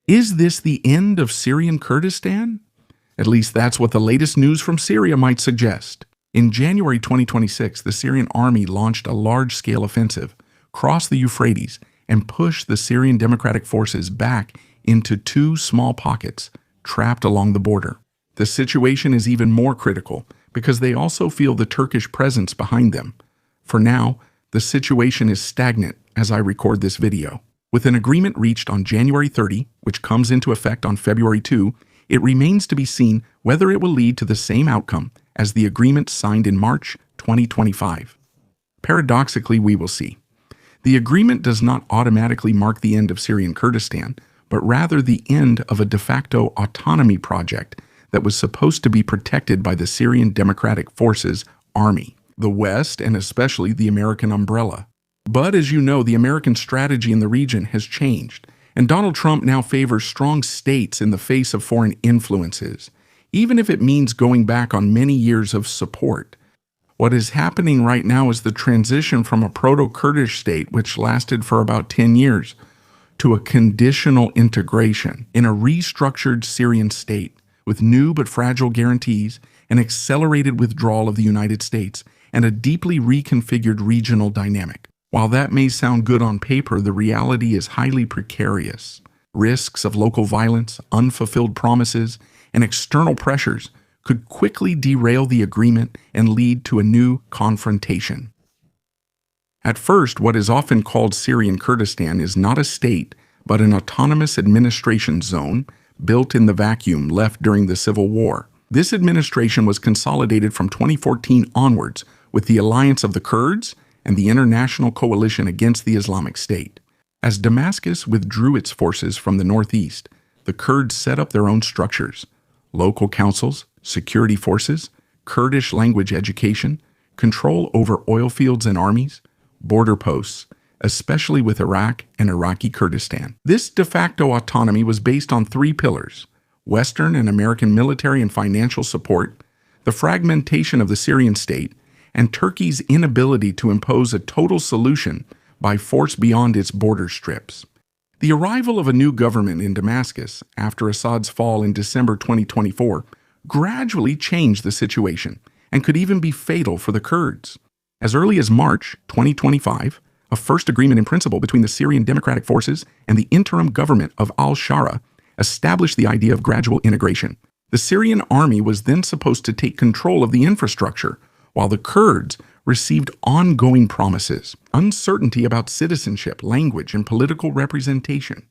Is this the end of Syrian Kurdistan? At least that's what the latest news from Syria might suggest. In January 2026, the Syrian army launched a large-scale offensive, crossed the Euphrates, and pushed the Syrian Democratic Forces back into two small pockets trapped along the border. The situation is even more critical because they also feel the Turkish presence behind them. For now, the situation is stagnant as I record this video. With an agreement reached on January 30, which comes into effect on February 2, it remains to be seen whether it will lead to the same outcome as the agreement signed in March 2025. Paradoxically, we will see. The agreement does not automatically mark the end of Syrian Kurdistan, but rather the end of a de facto autonomy project that was supposed to be protected by the Syrian Democratic Forces army, the West, and especially the American umbrella. But as you know, the American strategy in the region has changed, and Donald Trump now favors strong states in the face of foreign influences, even if it means going back on many years of support. What is happening right now is the transition from a proto-Kurdish state, which lasted for about 10 years, to a conditional integration in a restructured Syrian state with new but fragile guarantees, an accelerated withdrawal of the United States, and a deeply reconfigured regional dynamic. While that may sound good on paper, the reality is highly precarious. Risks of local violence, unfulfilled promises, and external pressures could quickly derail the agreement and lead to a new confrontation. At first, what is often called Syrian Kurdistan is not a state, but an autonomous administration zone built in the vacuum left during the civil war. This administration was consolidated from 2014 onwards with the alliance of the Kurds and the international coalition against the Islamic State. As Damascus withdrew its forces from the northeast, the Kurds set up their own structures: local councils, security forces, Kurdish language education, control over oil fields and armies, border posts, especially with Iraq and Iraqi Kurdistan. This de facto autonomy was based on three pillars: Western and American military and financial support, the fragmentation of the Syrian state, and Turkey's inability to impose a total solution by force beyond its border strips. The arrival of a new government in Damascus after Assad's fall in December 2024 gradually changed the situation and could even be fatal for the Kurds. As early as March 2025, a first agreement in principle between the Syrian Democratic Forces and the interim government of al-Shara established the idea of gradual integration. The Syrian army was then supposed to take control of the infrastructure, while the Kurds received ongoing promises, uncertainty about citizenship, language, and political representation.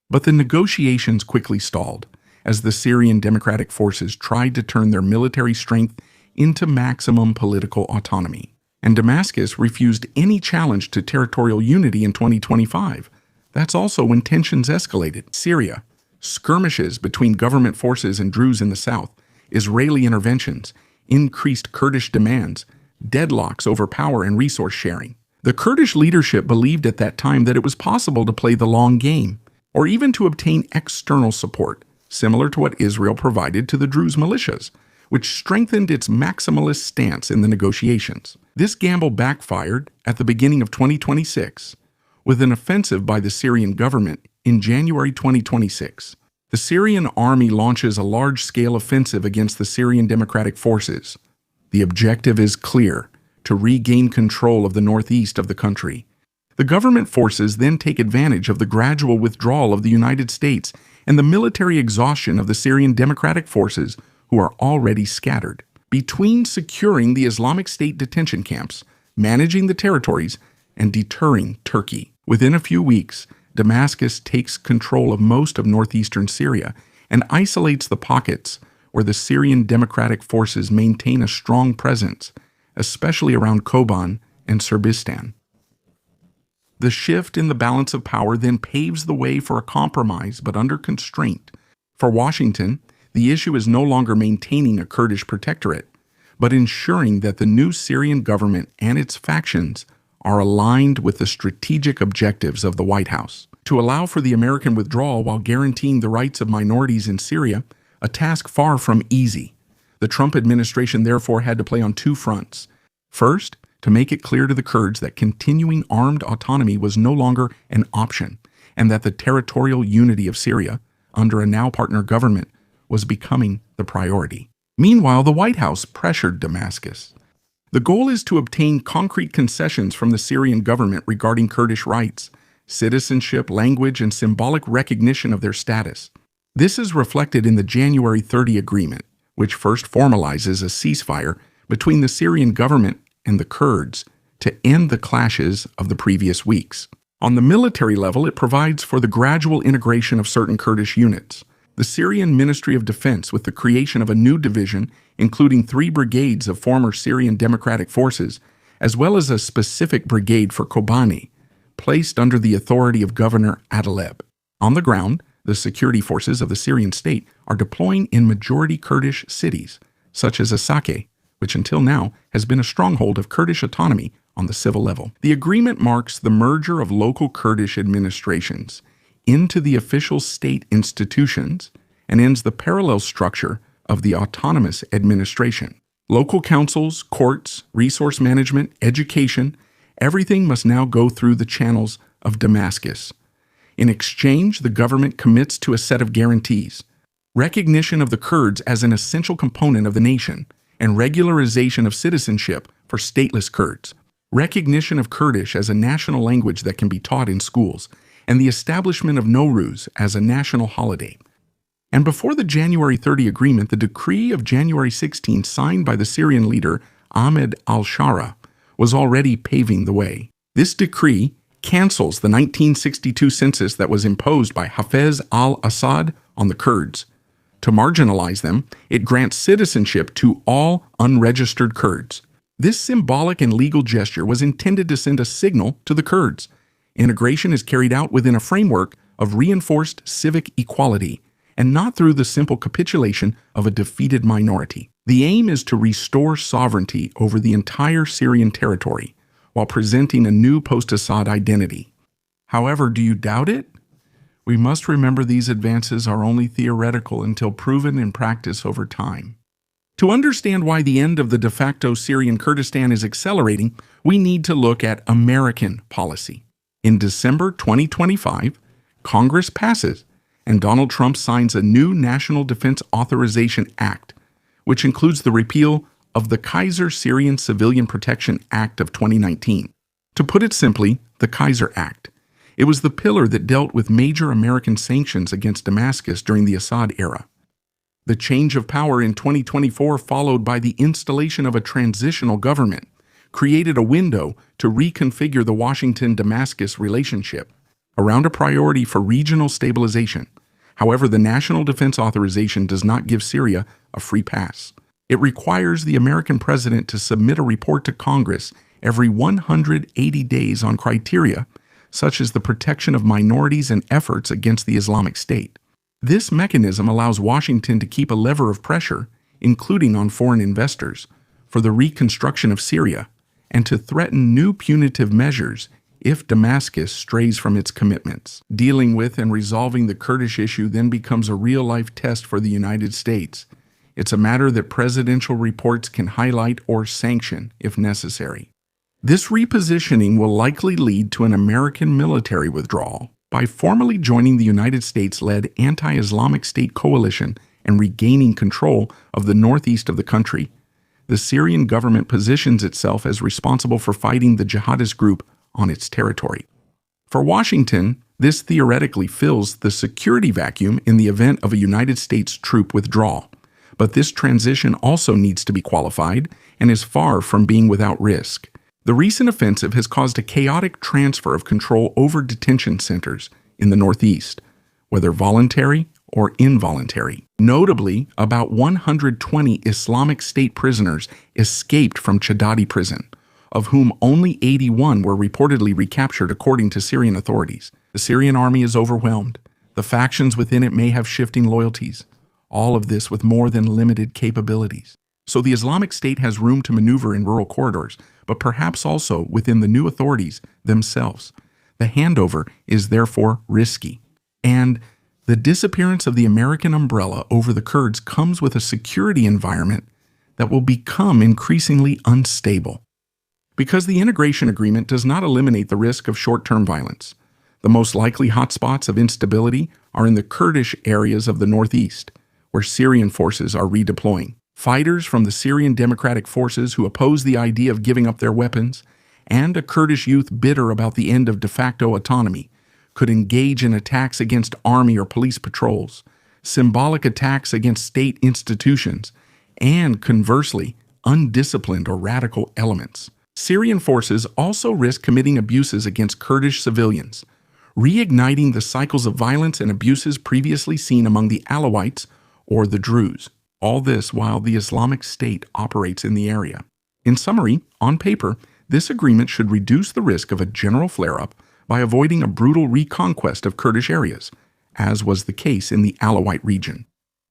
But the negotiations quickly stalled, as the Syrian Democratic Forces tried to turn their military strength into maximum political autonomy. And Damascus refused any challenge to territorial unity in 2025. That's also when tensions escalated. Syria, skirmishes between government forces and Druze in the south, Israeli interventions, increased Kurdish demands, deadlocks over power and resource sharing. The Kurdish leadership believed at that time that it was possible to play the long game, or even to obtain external support, similar to what Israel provided to the Druze militias, which strengthened its maximalist stance in the negotiations. This gamble backfired at the beginning of 2026, with an offensive by the Syrian government in January 2026. The Syrian army launches a large-scale offensive against the Syrian Democratic Forces. The objective is clear: to regain control of the northeast of the country. The government forces then take advantage of the gradual withdrawal of the United States and the military exhaustion of the Syrian Democratic Forces, who are already scattered. Between securing the Islamic State detention camps, managing the territories, and deterring Turkey, within a few weeks, Damascus takes control of most of northeastern Syria and isolates the pockets where the Syrian Democratic Forces maintain a strong presence, especially around Kobane and Serbistan. The shift in the balance of power then paves the way for a compromise, but under constraint. For Washington, the issue is no longer maintaining a Kurdish protectorate, but ensuring that the new Syrian government and its factions are aligned with the strategic objectives of the White House. To allow for the American withdrawal while guaranteeing the rights of minorities in Syria, a task far from easy. The Trump administration therefore had to play on two fronts. First, to make it clear to the Kurds that continuing armed autonomy was no longer an option, and that the territorial unity of Syria, under a now-partner government was becoming the priority. Meanwhile, the White House pressured Damascus. The goal is to obtain concrete concessions from the Syrian government regarding Kurdish rights, citizenship, language, and symbolic recognition of their status. This is reflected in the January 30 agreement, which first formalizes a ceasefire between the Syrian government and the Kurds to end the clashes of the previous weeks. On the military level, it provides for the gradual integration of certain Kurdish units. The Syrian Ministry of Defense, with the creation of a new division, including 3 brigades of former Syrian Democratic Forces, as well as a specific brigade for Kobani, placed under the authority of Governor Adaleb. On the ground, the security forces of the Syrian state are deploying in majority Kurdish cities, such as Asake, which until now has been a stronghold of Kurdish autonomy on the civil level. The agreement marks the merger of local Kurdish administrations into the official state institutions and ends the parallel structure of the autonomous administration. Local councils, courts, resource management, education, everything must now go through the channels of Damascus. In exchange, the government commits to a set of guarantees: recognition of the Kurds as an essential component of the nation, and regularization of citizenship for stateless Kurds, recognition of Kurdish as a national language that can be taught in schools, and the establishment of Nowruz as a national holiday. And before the January 30 agreement, the decree of January 16 signed by the Syrian leader Ahmed al-Shara was already paving the way. This decree cancels the 1962 census that was imposed by Hafez al-Assad on the Kurds. To marginalize them, it grants citizenship to all unregistered Kurds. This symbolic and legal gesture was intended to send a signal to the Kurds. Integration is carried out within a framework of reinforced civic equality, and not through the simple capitulation of a defeated minority. The aim is to restore sovereignty over the entire Syrian territory, while presenting a new post-Assad identity. However, do you doubt it? We must remember these advances are only theoretical until proven in practice over time. To understand why the end of the de facto Syrian Kurdistan is accelerating, we need to look at American policy. In December 2025, Congress passes, and Donald Trump signs a new National Defense Authorization Act, which includes the repeal of the Kaiser Syrian Civilian Protection Act of 2019. To put it simply, the Kaiser Act. It was the pillar that dealt with major American sanctions against Damascus during the Assad era. The change of power in 2024, followed by the installation of a transitional government, created a window to reconfigure the Washington-Damascus relationship around a priority for regional stabilization. However, the National Defense Authorization does not give Syria a free pass. It requires the American president to submit a report to Congress every 180 days on criteria such as the protection of minorities and efforts against the Islamic State. This mechanism allows Washington to keep a lever of pressure, including on foreign investors, for the reconstruction of Syria, and to threaten new punitive measures if Damascus strays from its commitments. Dealing with and resolving the Kurdish issue then becomes a real-life test for the United States. It's a matter that presidential reports can highlight or sanction if necessary. This repositioning will likely lead to an American military withdrawal. By formally joining the United States-led anti-Islamic State coalition and regaining control of the northeast of the country, the Syrian government positions itself as responsible for fighting the jihadist group on its territory. For Washington, this theoretically fills the security vacuum in the event of a United States troop withdrawal. But this transition also needs to be qualified and is far from being without risk. The recent offensive has caused a chaotic transfer of control over detention centers in the Northeast, whether voluntary or involuntary. Notably, about 120 Islamic State prisoners escaped from Chadadi prison, of whom only 81 were reportedly recaptured according to Syrian authorities. The Syrian army is overwhelmed. The factions within it may have shifting loyalties. All of this with more than limited capabilities. So the Islamic State has room to maneuver in rural corridors, but perhaps also within the new authorities themselves. The handover is therefore risky. And the disappearance of the American umbrella over the Kurds comes with a security environment that will become increasingly unstable. Because the integration agreement does not eliminate the risk of short-term violence, The most likely hotspots of instability are in the Kurdish areas of the northeast, where Syrian forces are redeploying. Fighters from the Syrian Democratic Forces who oppose the idea of giving up their weapons, and a Kurdish youth bitter about the end of de facto autonomy, could engage in attacks against army or police patrols, symbolic attacks against state institutions, and, conversely, undisciplined or radical elements. Syrian forces also risk committing abuses against Kurdish civilians, reigniting the cycles of violence and abuses previously seen among the Alawites or the Druze. All this while the Islamic State operates in the area. In summary, on paper, this agreement should reduce the risk of a general flare-up by avoiding a brutal reconquest of Kurdish areas, as was the case in the Alawite region.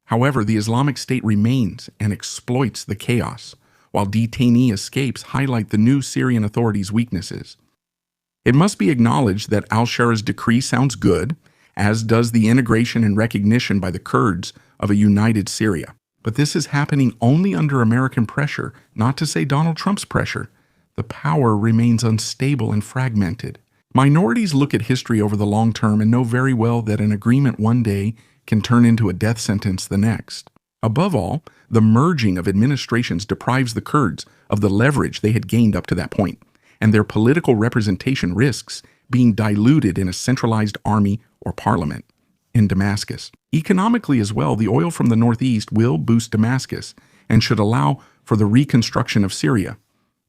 However, the Islamic State remains and exploits the chaos, while detainee escapes highlight the new Syrian authorities' weaknesses. It must be acknowledged that al-Shara's decree sounds good, as does the integration and recognition by the Kurds of a united Syria. But this is happening only under American pressure, not to say Donald Trump's pressure. The power remains unstable and fragmented. Minorities look at history over the long term and know very well that an agreement one day can turn into a death sentence the next. Above all, the merging of administrations deprives the Kurds of the leverage they had gained up to that point, and their political representation risks being diluted in a centralized army or parliament in Damascus. Economically as well, the oil from the northeast will boost Damascus and should allow for the reconstruction of Syria.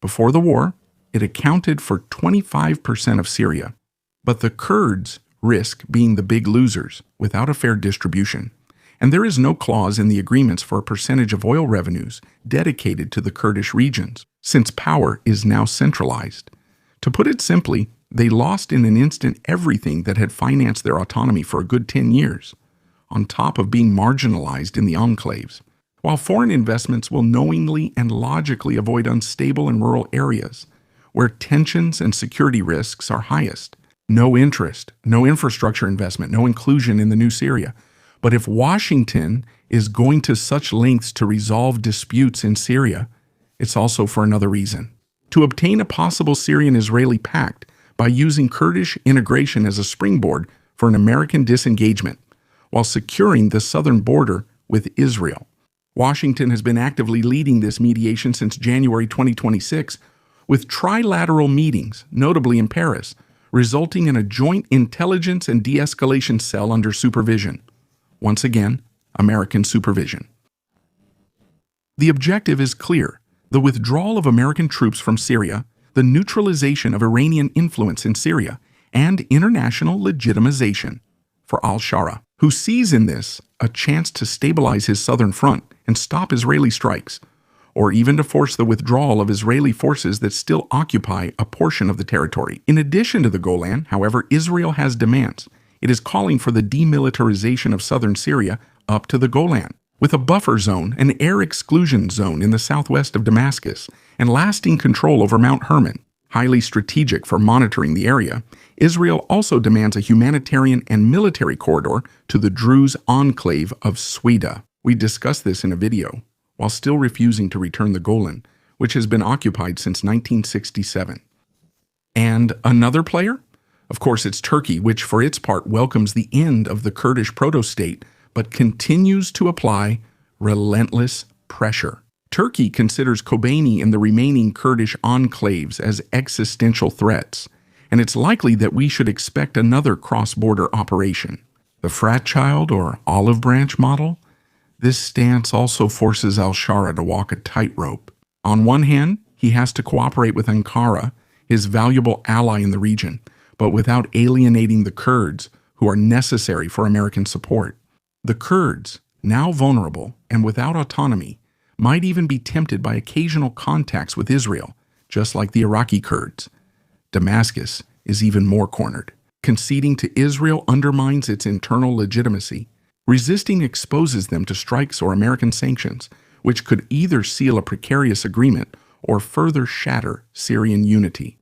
Before the war, it accounted for 25% of Syria, but the Kurds risk being the big losers without a fair distribution, and there is no clause in the agreements for a percentage of oil revenues dedicated to the Kurdish regions, since power is now centralized. To put it simply, they lost in an instant everything that had financed their autonomy for a good 10 years, on top of being marginalized in the enclaves. While foreign investments will knowingly and logically avoid unstable and rural areas, where tensions and security risks are highest. No interest, no infrastructure investment, no inclusion in the new Syria. But if Washington is going to such lengths to resolve disputes in Syria, it's also for another reason. To obtain a possible Syrian-Israeli pact by using Kurdish integration as a springboard for an American disengagement, while securing the southern border with Israel. Washington has been actively leading this mediation since January 2026, with trilateral meetings, notably in Paris, resulting in a joint intelligence and de-escalation cell under supervision. Once again, American supervision. The objective is clear: the withdrawal of American troops from Syria, the neutralization of Iranian influence in Syria, and international legitimization for al-Shara, who sees in this a chance to stabilize his southern front and stop Israeli strikes, or even to force the withdrawal of Israeli forces that still occupy a portion of the territory. In addition to the Golan, however, Israel has demands. It is calling for the demilitarization of southern Syria up to the Golan, with a buffer zone, an air exclusion zone in the southwest of Damascus, and lasting control over Mount Hermon. Highly strategic for monitoring the area, Israel also demands a humanitarian and military corridor to the Druze enclave of Sweda. We discussed this in a video, while still refusing to return the Golan, which has been occupied since 1967. And another player? Of course, it's Turkey, which for its part welcomes the end of the Kurdish proto-state, but continues to apply relentless pressure. Turkey considers Kobani and the remaining Kurdish enclaves as existential threats, and it's likely that we should expect another cross-border operation. The frat child or olive branch model? This stance also forces al-Shara to walk a tightrope. On one hand, he has to cooperate with Ankara, his valuable ally in the region, but without alienating the Kurds, who are necessary for American support. The Kurds, now vulnerable and without autonomy, might even be tempted by occasional contacts with Israel, just like the Iraqi Kurds. Damascus is even more cornered. Conceding to Israel undermines its internal legitimacy. Resisting exposes them to strikes or American sanctions, which could either seal a precarious agreement or further shatter Syrian unity.